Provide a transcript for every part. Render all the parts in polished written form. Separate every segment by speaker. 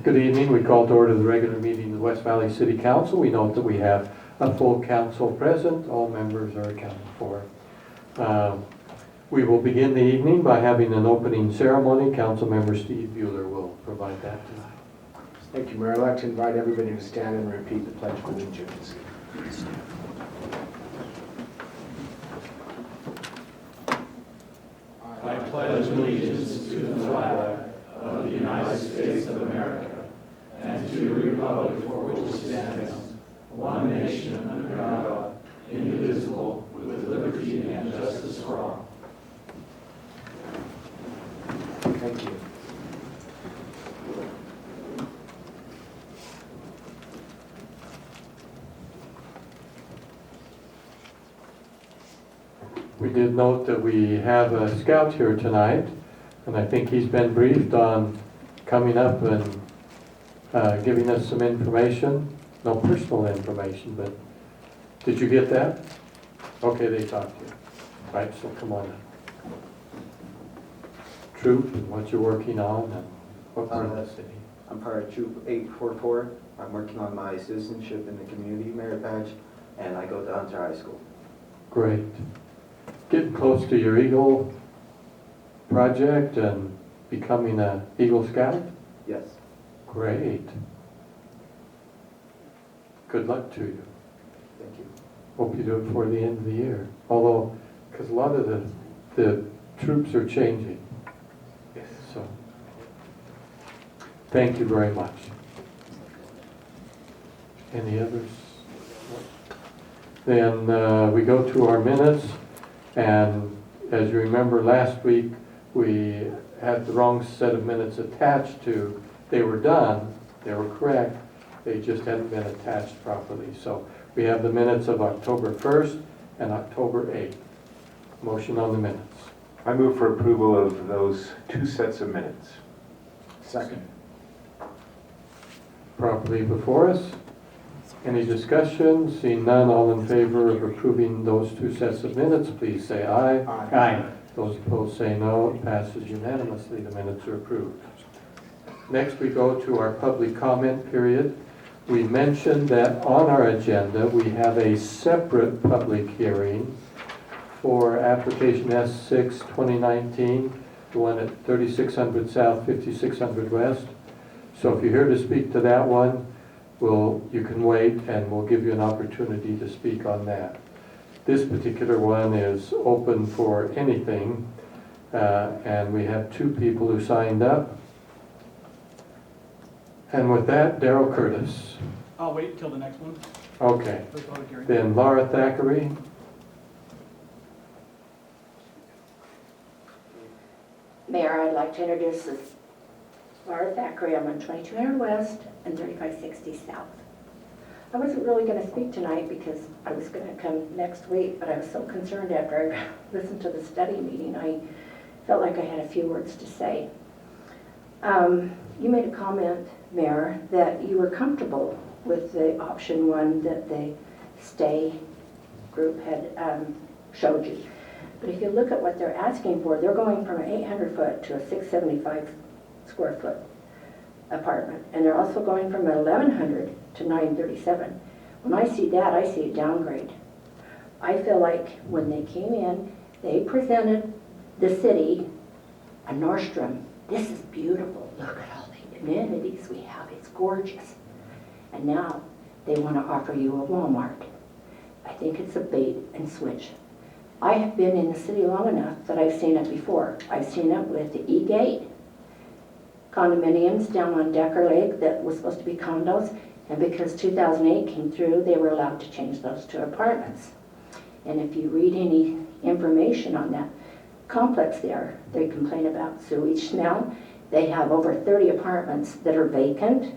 Speaker 1: Good evening. We call to order the regular meeting of the West Valley City Council. We note that we have a full council present. All members are accounted for. We will begin the evening by having an opening ceremony. Councilmember Steve Buhler will provide that tonight.
Speaker 2: Thank you, Mayor. I'd like to invite everybody to stand and repeat the Pledge of Allegiance.
Speaker 3: I pledge allegiance to the flag of the United States of America and to the republic for which it stands, one nation under God, indivisible, with liberty and justice for all.
Speaker 2: Thank you.
Speaker 1: We did note that we have a scout here tonight, and I think he's been briefed on coming up and giving us some information. No personal information, but did you get that? Okay, they talked to you. Right, so come on up. Troop and what you're working on and what part of the city.
Speaker 4: I'm part of Troop 844. I'm working on my citizenship in the community merit badge, and I go to Hunter High School.
Speaker 1: Great. Getting close to your Eagle project and becoming a Eagle Scout?
Speaker 4: Yes.
Speaker 1: Great. Good luck to you.
Speaker 4: Thank you.
Speaker 1: Hope you do it before the end of the year. Although, because a lot of the troops are changing.
Speaker 2: Yes.
Speaker 1: So, thank you very much. Any others? Then we go to our minutes, and as you remember last week, we had the wrong set of minutes attached to. They were done, they were correct, they just hadn't been attached properly. So we have the minutes of October 1st and October 8th. Motion on the minutes.
Speaker 5: I move for approval of those two sets of minutes.
Speaker 2: Second.
Speaker 1: Properly before us. Any discussion? Seeing none, all in favor of approving those two sets of minutes, please say aye.
Speaker 2: Aye.
Speaker 1: Those opposed say no. It passes unanimously. The minutes are approved. Next, we go to our public comment period. We mentioned that on our agenda, we have a separate public hearing for application S6 2019, the one at 3600 South, 5600 West. So if you're here to speak to that one, you can wait and we'll give you an opportunity to speak on that. This particular one is open for anything, and we have two people who signed up. And with that, Darrell Curtis.
Speaker 6: I'll wait until the next one.
Speaker 1: Okay.
Speaker 6: For the public hearing.
Speaker 1: Then Laura Thackeray.
Speaker 7: Mayor, I'd like to introduce this Laura Thackeray. I'm on 2200 West and 3560 South. I wasn't really going to speak tonight because I was going to come next week, but I was so concerned after I listened to the study meeting, I felt like I had a few words to say. You made a comment, Mayor, that you were comfortable with the option one that the stay group had showed you. But if you look at what they're asking for, they're going from an 800 foot to a 675 square foot apartment. And they're also going from 1100 to 937. When I see that, I see a downgrade. I feel like when they came in, they presented the city a Nordstrom. This is beautiful. Look at all the amenities we have. It's gorgeous. And now they want to offer you a Walmart. I think it's a bait and switch. I have been in the city long enough that I've seen it before. I've seen it with the E-Gate, condominiums down on Decker Lake that was supposed to be condos, and because 2008 came through, they were allowed to change those to apartments. And if you read any information on that complex there, they complain about sewage smell. They have over 30 apartments that are vacant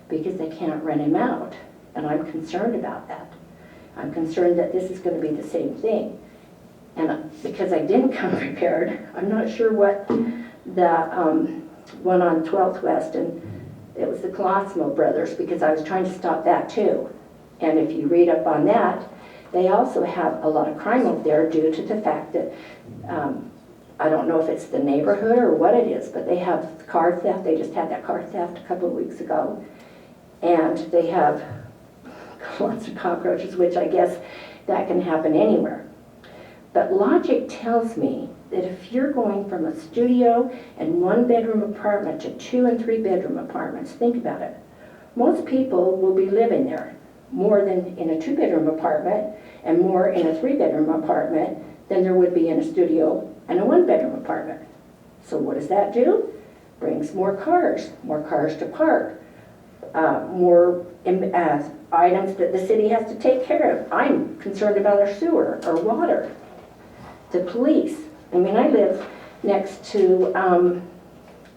Speaker 7: because they can't rent them out, and I'm concerned about that. I'm concerned that this is going to be the same thing. And because I didn't come prepared, I'm not sure what the one on 12th West, and it was the Colosimo brothers, because I was trying to stop that too. And if you read up on that, they also have a lot of crime up there due to the fact that I don't know if it's the neighborhood or what it is, but they have car theft. They just had that car theft a couple of weeks ago. And they have lots of cockroaches, which I guess that can happen anywhere. But logic tells me that if you're going from a studio and 1-bedroom apartment to 2- and 3-bedroom apartments, think about it. Most people will be living there more than in a 2-bedroom apartment and more in a 3-bedroom apartment than there would be in a studio and a 1-bedroom apartment. So what does that do? Brings more cars to park, more items that the city has to take care of. I'm concerned about our sewer, our water, the police. I mean, I live next to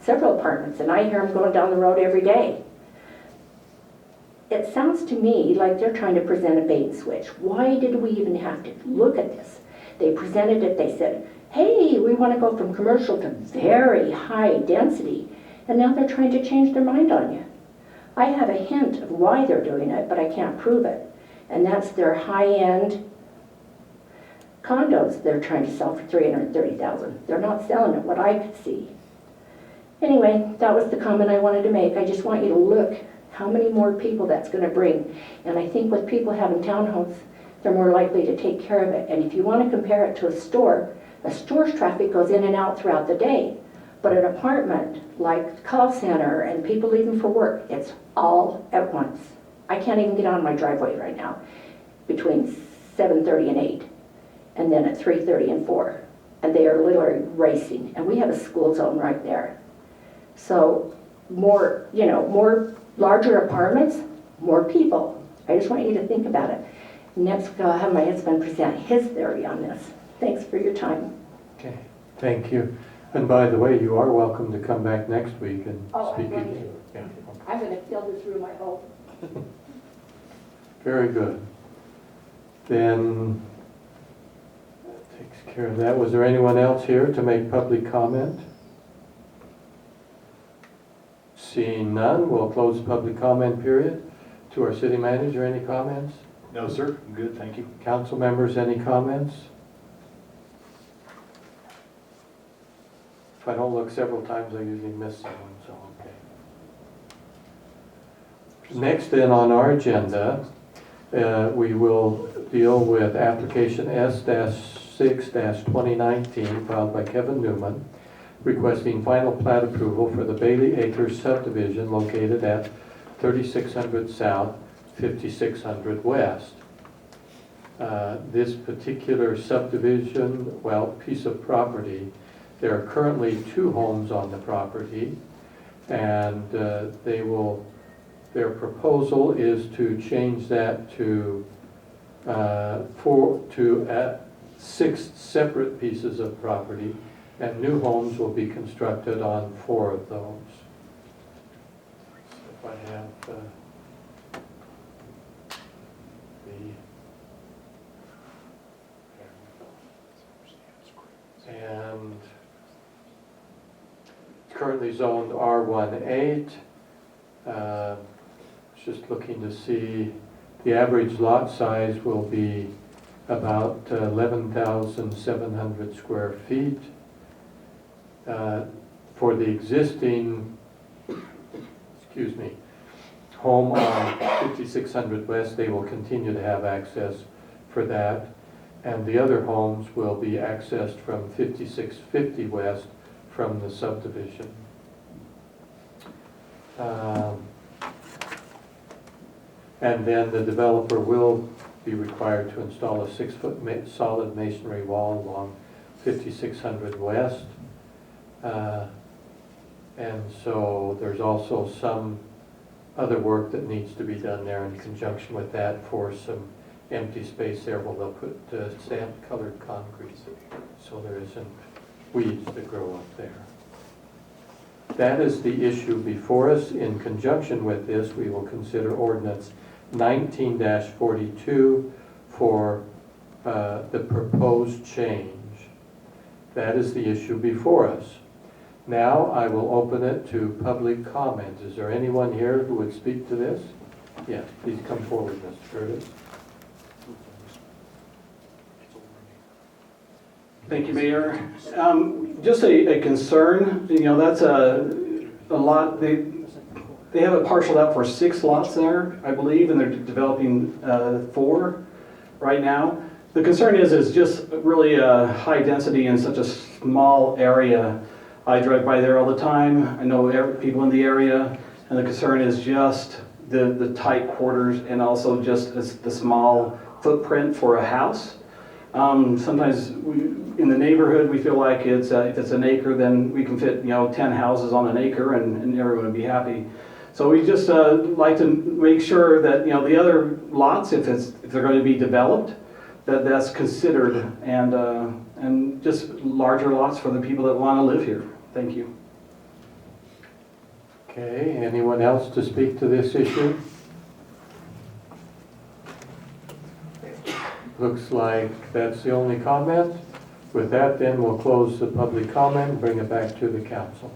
Speaker 7: several apartments, and I hear them going down the road every day. It sounds to me like they're trying to present a bait and switch. Why did we even have to look at this? They presented it, they said, hey, we want to go from commercial to very high density, and now they're trying to change their mind on you. I have a hint of why they're doing it, but I can't prove it. And that's their high-end condos they're trying to sell for $330,000. They're not selling it, what I could see. Anyway, that was the comment I wanted to make. I just want you to look how many more people that's going to bring. And I think with people having townhomes, they're more likely to take care of it. And if you want to compare it to a store's traffic goes in and out throughout the day. But an apartment, like the call center and people leaving for work, it's all at once. I can't even get on my driveway right now between 7:30 and 8, and then at 3:30 and 4. And they are literally racing. And we have a school zone right there. So more, more larger apartments, more people. I just want you to think about it. Next, I'll have my husband present his theory on this. Thanks for your time.
Speaker 1: Okay, thank you. And by the way, you are welcome to come back next week and speak
Speaker 7: I'm going
Speaker 1: again.
Speaker 7: to.
Speaker 1: Yeah.
Speaker 7: I'm going to fill this room, I hope.
Speaker 1: Very good. Then that takes care of that. Was there anyone else here to make public comment? Seeing none, we'll close the public comment period. To our city manager, any comments?
Speaker 3: No, sir. I'm good, thank you.
Speaker 1: Council members, any comments? If I don't look several times, I usually miss someone, so okay. Next then on our agenda, we will deal with application S-6-2019 filed by Kevin Newman, requesting final plat approval for the Bailey Acres subdivision located at 3600 South, 5600 West. This particular subdivision, piece of property, there are currently 2 homes on the property, and their proposal is to change that to 6 separate pieces of property, and new homes will be constructed on 4 of those. If I have and it's currently zoned R18. Just looking to see, the average lot size will be about 11,700 square feet. For the existing, home on 5600 West, they will continue to have access for that. And the other homes will be accessed from 5650 West from the subdivision. And then the developer will be required to install a 6-foot solid masonry wall along 5600 West. And so there's also some other work that needs to be done there in conjunction with that for some empty space there where they'll put sand-colored concrete so there isn't weeds that grow up there. That is the issue before us. In conjunction with this, we will consider Ordinance 19-42 for the proposed change. That is the issue before us. Now I will open it to public comment. Is there anyone here who would speak to this? Yes, please come forward, Mr. Curtis.
Speaker 6: Thank you, Mayor. Just a concern, that's a lot, they have it parceled out for 6 lots there, I believe, and they're developing 4 right now. The concern is just really a high density in such a small area. I drive by there all the time. I know people in the area, and the concern is just the tight quarters and also just the small footprint for a house. Sometimes in the neighborhood, we feel like if it's an acre, then we can fit 10 houses on an acre and everyone would be happy. So we just like to make sure that the other lots, if they're going to be developed, that's considered, and just larger lots for the people that want to live here. Thank you.
Speaker 1: Okay, anyone else to speak to this issue? Looks like that's the only comment. With that, then, we'll close the public comment and bring it back to the council.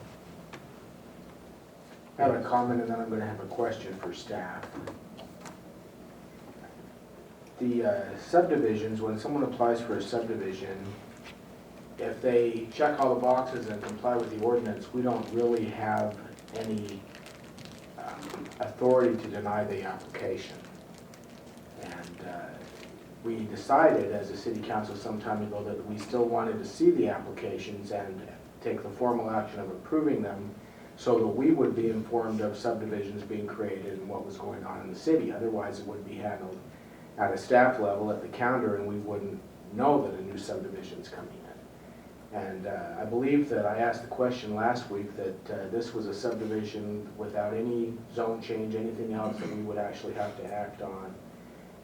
Speaker 2: I have a comment and then I'm going to have a question for staff. The subdivisions, when someone applies for a subdivision, if they check all the boxes and comply with the ordinance, we don't really have any authority to deny the application. And we decided as a city council some time ago that we still wanted to see the applications and take the formal action of approving them so that we would be informed of subdivisions being created and what was going on in the city. Otherwise, it would be handled at a staff level at the counter and we wouldn't know that a new subdivision's coming in. And I believe that I asked the question last week that this was a subdivision without any zone change, anything else that we would actually have to act on.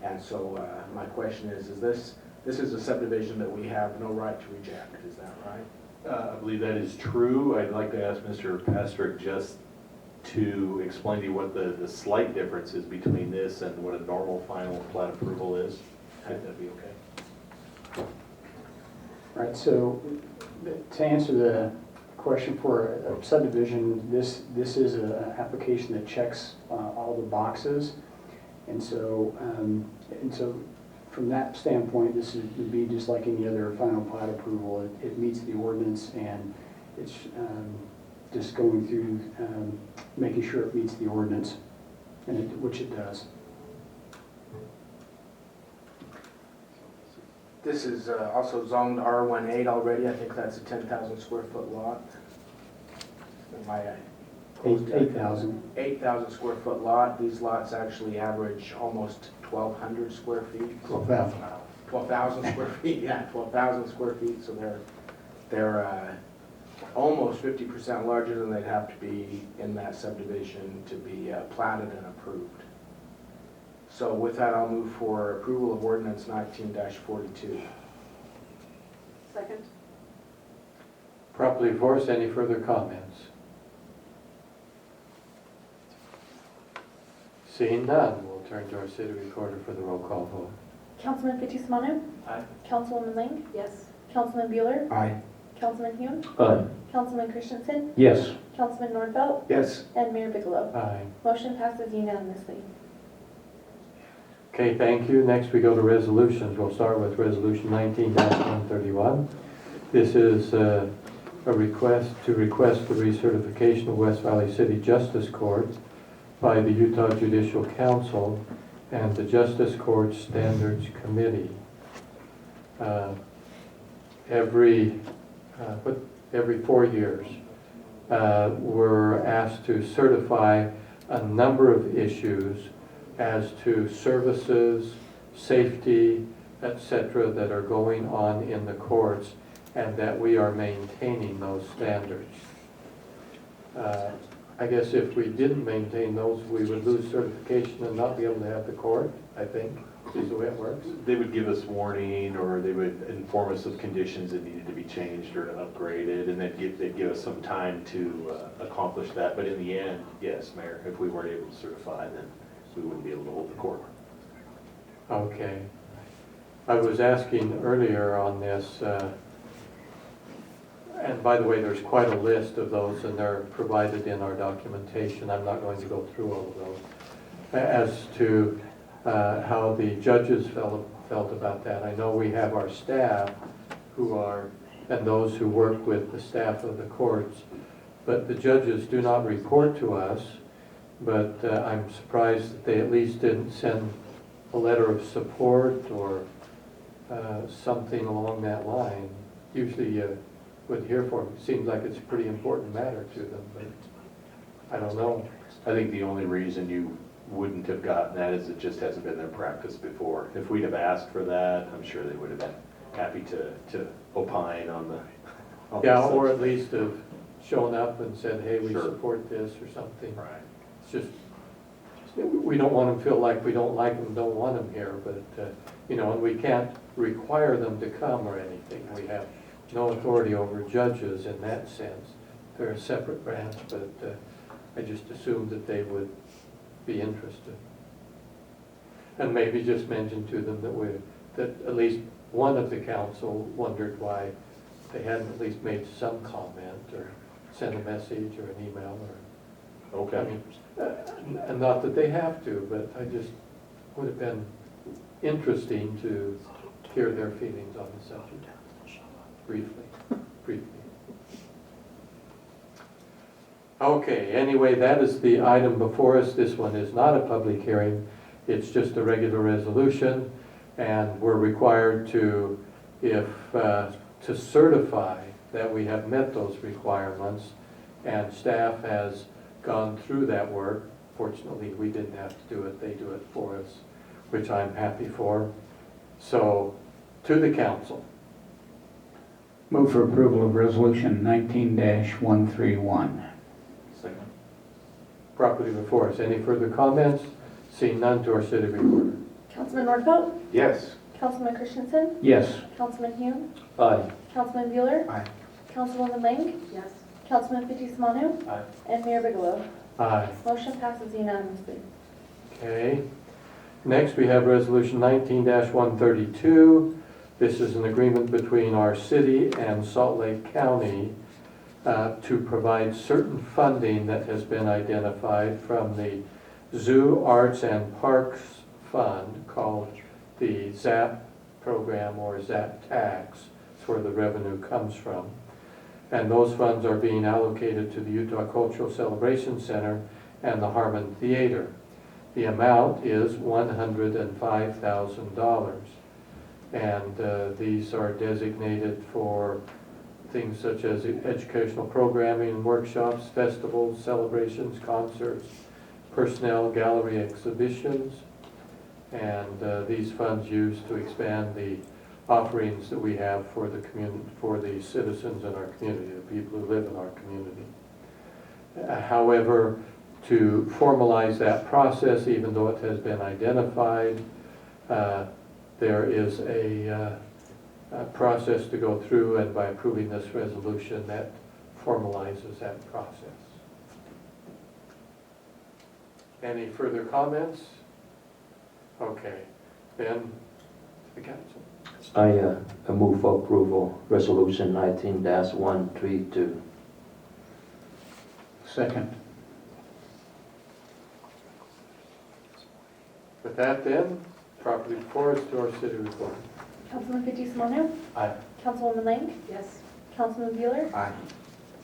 Speaker 2: And so my question is this is a subdivision that we have no right to reject, is that right?
Speaker 8: I believe that is true. I'd like to ask Mr. Pastrick just to explain to you what the slight difference is between this and what a normal final plat approval is. That'd be okay.
Speaker 9: Right, so to answer the question for a subdivision, this is an application that checks all the boxes. And so from that standpoint, this would be just like any other final plat approval. It meets the ordinance, and it's just going through making sure it meets the ordinance, and which it does.
Speaker 2: This is also zoned R18 already. I think that's a 10,000 square foot lot. Am I
Speaker 9: 8,000.
Speaker 2: 8,000 square foot lot. These lots actually average almost 1,200 square feet.
Speaker 9: 12,000.
Speaker 2: 12,000 square feet, yeah, 12,000 square feet. So they're almost 50% larger than they'd have to be in that subdivision to be platted and approved. So with that, I'll move for approval of ordinance 19-42.
Speaker 10: Second.
Speaker 1: Properly forced, any further comments? Seeing none, we'll turn to our city recorder for the roll call vote.
Speaker 10: Councilman Fitzsimonu?
Speaker 8: Aye.
Speaker 10: Councilwoman Ling?
Speaker 7: Yes.
Speaker 10: Councilman Buhler?
Speaker 2: Aye.
Speaker 10: Councilman Hume?
Speaker 8: Aye.
Speaker 10: Councilman Christensen?
Speaker 8: Yes.
Speaker 10: Councilman Nordfeld?
Speaker 2: Yes.
Speaker 10: And Mayor Bigelow?
Speaker 1: Aye.
Speaker 10: Motion passes unanimously.
Speaker 1: Okay, thank you. Next we go to resolutions. We'll start with resolution 19-131. This is a request the recertification of West Valley City Justice Court by the Utah Judicial Council and the Justice Court Standards Committee. Every 4 years, we're asked to certify a number of issues as to services, safety, etc., that are going on in the courts, and that we are maintaining those standards. I guess if we didn't maintain those, we would lose certification and not be able to have the court, I think, is the way it works.
Speaker 8: They would give us warning, or they would inform us of conditions that needed to be changed or upgraded, and they'd give us some time to accomplish that. But in the end, yes, Mayor, if we weren't able to certify, then we wouldn't be able to hold the court.
Speaker 1: Okay. I was asking earlier on this, and by the way, there's quite a list of those, and they're provided in our documentation. I'm not going to go through all of those. As to how the judges felt about that. I know we have our staff who are and those who work with the staff of the courts. But the judges do not report to us, but I'm surprised that they at least didn't send a letter of support or something along that line. Usually you would hear from them. It seems like it's a pretty important matter to them, but I don't know.
Speaker 8: I think the only reason you wouldn't have gotten that is it just hasn't been their practice before. If we'd have asked for that, I'm sure they would have been happy to opine on the.
Speaker 1: Yeah, or at least have shown up and said, hey, we
Speaker 8: Sure.
Speaker 1: support this or something.
Speaker 8: Right.
Speaker 1: It's just, we don't want them to feel like we don't like them, don't want them here, but, and we can't require them to come or anything. We have no authority over judges in that sense. They're a separate branch, but I just assumed that they would be interested. And maybe just mention to them that at least one of the council wondered why they hadn't at least made some comment or sent a message or an email or, I mean, and not that they have to, but I just would have been interesting to hear their feelings on the subject, briefly. Okay, anyway, that is the item before us. This one is not a public hearing. It's just a regular resolution, and we're required to, to certify that we have met those requirements, and staff has gone through that work. Fortunately, we didn't have to do it. They do it for us, which I'm happy for. So, to the council.
Speaker 9: Move for approval of Resolution 19-131.
Speaker 8: Second.
Speaker 1: Property before us. Any further comments? Seeing none, to our city reporter.
Speaker 10: Councilman Nordfeld,
Speaker 5: Yes.
Speaker 10: Councilman Christensen,
Speaker 9: Yes.
Speaker 10: Councilman Hume,
Speaker 4: Aye.
Speaker 10: Councilman Buhler,
Speaker 2: Aye.
Speaker 10: Councilwoman Lang,
Speaker 7: Yes.
Speaker 10: Councilman Fitzie Umanu,
Speaker 8: Aye.
Speaker 10: and Mayor Bigelow.
Speaker 1: Aye.
Speaker 10: Motion passes unanimously.
Speaker 1: Okay. Next, we have Resolution 19-132. This is an agreement between our city and Salt Lake County to provide certain funding that has been identified from the Zoo, Arts, and Parks Fund, called the ZAP program or ZAP tax. It's where the revenue comes from. And those funds are being allocated to the Utah Cultural Celebration Center and the Harman Theater. The amount is $105,000. And these are designated for things such as educational programming, workshops, festivals, celebrations, concerts, personnel, gallery exhibitions, and these funds used to expand the offerings that we have for the community, for the citizens in our community, the people who live in our community. However, to formalize that process, even though it has been identified, there is a process to go through, and by approving this resolution, that formalizes that process. Any further comments? Okay, then the council.
Speaker 11: I move for approval, Resolution 19-132.
Speaker 9: Second.
Speaker 1: With that then, properly before us, to our city report.
Speaker 10: Councilman Fitzie Umanu,
Speaker 8: Aye.
Speaker 10: Councilwoman Lang,
Speaker 7: Yes.
Speaker 10: Councilman Buhler,
Speaker 2: Aye.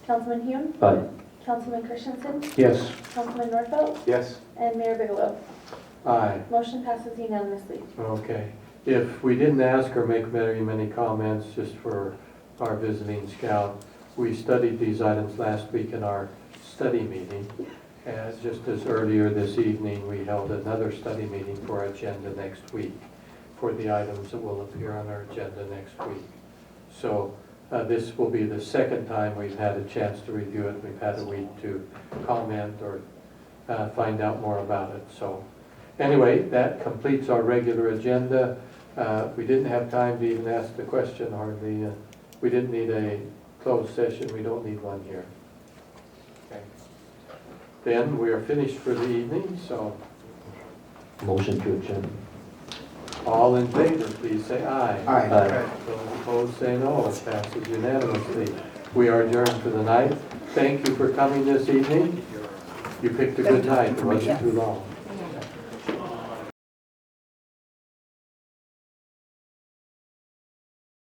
Speaker 10: Councilman Hume,
Speaker 11: Aye.
Speaker 10: Councilman Christensen,
Speaker 9: Yes.
Speaker 10: Councilman Nordfeld,
Speaker 5: Yes.
Speaker 10: and Mayor Bigelow.
Speaker 1: Aye.
Speaker 10: Motion passes unanimously.
Speaker 1: Okay. If we didn't ask or make very many comments, just for our visiting scout, we studied these items last week in our study meeting. And just as earlier this evening, we held another study meeting for our agenda next week for the items that will appear on our agenda next week. So this will be the second time we've had a chance to review it. We've had a week to comment or find out more about it. So anyway, that completes our regular agenda. We didn't have time to even ask the question hardly. We didn't need a closed session. We don't need one here. Okay. Then we are finished for the evening, so
Speaker 11: Motion to adjourn.
Speaker 1: all in favor, please say aye.
Speaker 2: Aye.
Speaker 1: Those opposed say no. It passes unanimously. We are adjourned for the night. Thank you for coming this evening. You picked a good night. It wasn't too long.